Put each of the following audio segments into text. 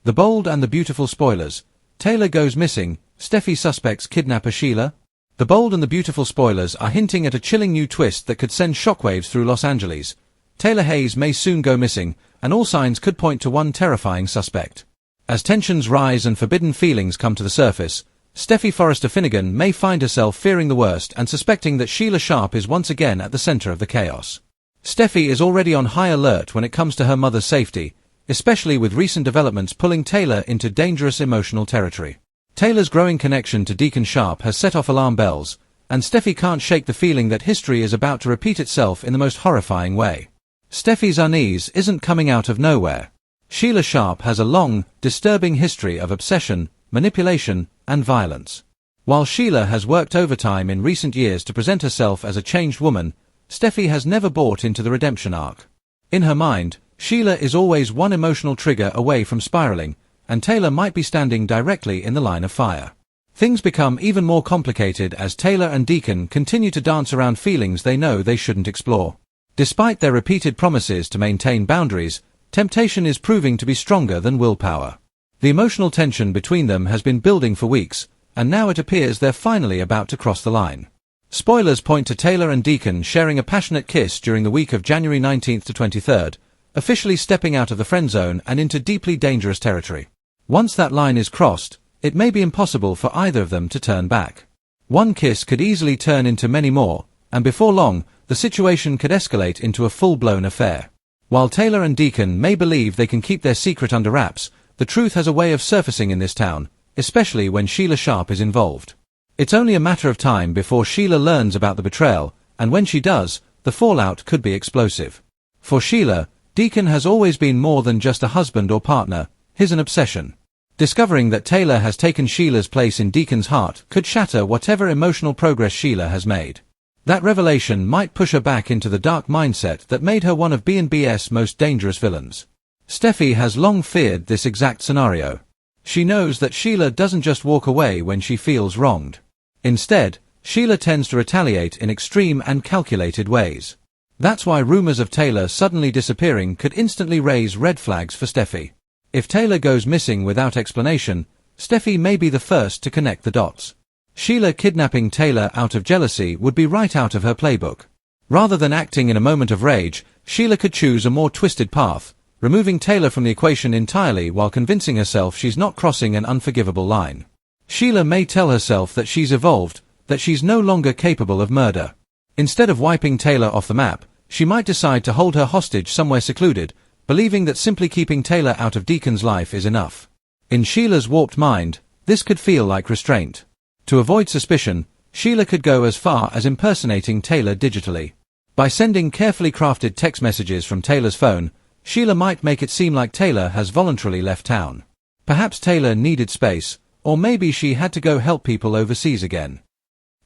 The Bold and the Beautiful spoilers. Taylor goes missing, Steffi suspects kidnapper Sheila. The Bold and the Beautiful spoilers are hinting at a chilling new twist that could send shockwaves through Los Angeles. Taylor Hayes may soon go missing, and all signs could point to one terrifying suspect. As tensions rise and forbidden feelings come to the surface, Steffi Forrester Finnegan may find herself fearing the worst and suspecting that Sheila Sharp is once again at the center of the chaos. Steffi is already on high alert when it comes to her mother's safety, especially with recent developments pulling Taylor into dangerous emotional territory. Taylor's growing connection to Deacon Sharp has set off alarm bells, and Steffi can't shake the feeling that history is about to repeat itself in the most horrifying way. Steffi's unease isn't coming out of nowhere. Sheila Sharp has a long, disturbing history of obsession, manipulation, and violence. While Sheila has worked overtime in recent years to present herself as a changed woman, Steffi has never bought into the redemption arc. In her mind, Sheila is always one emotional trigger away from spiraling, and Taylor might be standing directly in the line of fire. Things become even more complicated as Taylor and Deacon continue to dance around feelings they know they shouldn't explore. Despite their repeated promises to maintain boundaries, temptation is proving to be stronger than willpower. The emotional tension between them has been building for weeks, and now it appears they're finally about to cross the line. Spoilers point to Taylor and Deacon sharing a passionate kiss during the week of January 19th to 23rd, officially stepping out of the friend zone and into deeply dangerous territory. Once that line is crossed, it may be impossible for either of them to turn back. One kiss could easily turn into many more, and before long, the situation could escalate into a full-blown affair. While Taylor and Deacon may believe they can keep their secret under wraps, the truth has a way of surfacing in this town, especially when Sheila Sharp is involved. It's only a matter of time before Sheila learns about the betrayal, and when she does, the fallout could be explosive. For Sheila, Deacon has always been more than just a husband or partner, he's an obsession. Discovering that Taylor has taken Sheila's place in Deacon's heart could shatter whatever emotional progress Sheila has made. That revelation might push her back into the dark mindset that made her one of B&B's most dangerous villains. Steffi has long feared this exact scenario. She knows that Sheila doesn't just walk away when she feels wronged. Instead, Sheila tends to retaliate in extreme and calculated ways. That's why rumors of Taylor suddenly disappearing could instantly raise red flags for Steffi. If Taylor goes missing without explanation, Steffi may be the first to connect the dots. Sheila kidnapping Taylor out of jealousy would be right out of her playbook. Rather than acting in a moment of rage, Sheila could choose a more twisted path, removing Taylor from the equation entirely while convincing herself she's not crossing an unforgivable line. Sheila may tell herself that she's evolved, that she's no longer capable of murder. Instead of wiping Taylor off the map, she might decide to hold her hostage somewhere secluded, believing that simply keeping Taylor out of Deacon's life is enough. In Sheila's warped mind, this could feel like restraint. To avoid suspicion, Sheila could go as far as impersonating Taylor digitally. By sending carefully crafted text messages from Taylor's phone, Sheila might make it seem like Taylor has voluntarily left town. Perhaps Taylor needed space, or maybe she had to go help people overseas again.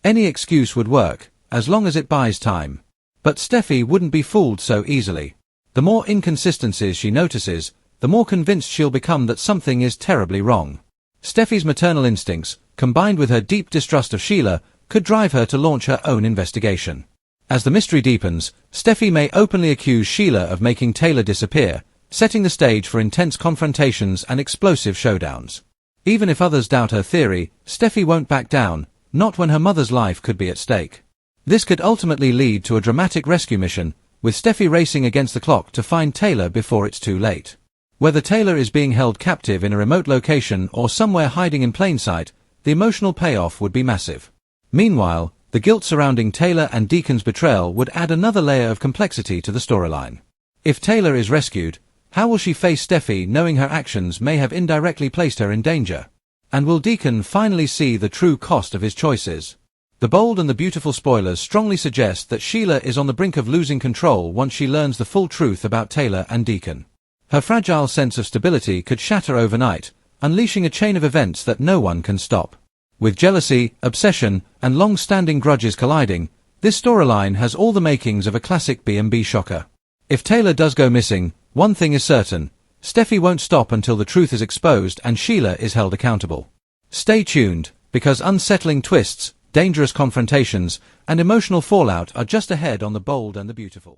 Any excuse would work, as long as it buys time. But Steffi wouldn't be fooled so easily. The more inconsistencies she notices, the more convinced she'll become that something is terribly wrong. Steffi's maternal instincts, combined with her deep distrust of Sheila, could drive her to launch her own investigation. As the mystery deepens, Steffi may openly accuse Sheila of making Taylor disappear, setting the stage for intense confrontations and explosive showdowns. Even if others doubt her theory, Steffi won't back down, not when her mother's life could be at stake. This could ultimately lead to a dramatic rescue mission, with Steffi racing against the clock to find Taylor before it's too late. Whether Taylor is being held captive in a remote location or somewhere hiding in plain sight, the emotional payoff would be massive. Meanwhile, the guilt surrounding Taylor and Deacon's betrayal would add another layer of complexity to the storyline. If Taylor is rescued, how will she face Steffi knowing her actions may have indirectly placed her in danger? And will Deacon finally see the true cost of his choices? The Bold and the Beautiful spoilers strongly suggest that Sheila is on the brink of losing control once she learns the full truth about Taylor and Deacon. Her fragile sense of stability could shatter overnight, unleashing a chain of events that no one can stop. With jealousy, obsession, and long-standing grudges colliding, this storyline has all the makings of a classic B&B shocker. If Taylor does go missing, one thing is certain: Steffi won't stop until the truth is exposed and Sheila is held accountable. Stay tuned, because unsettling twists, dangerous confrontations, and emotional fallout are just ahead on The Bold and the Beautiful.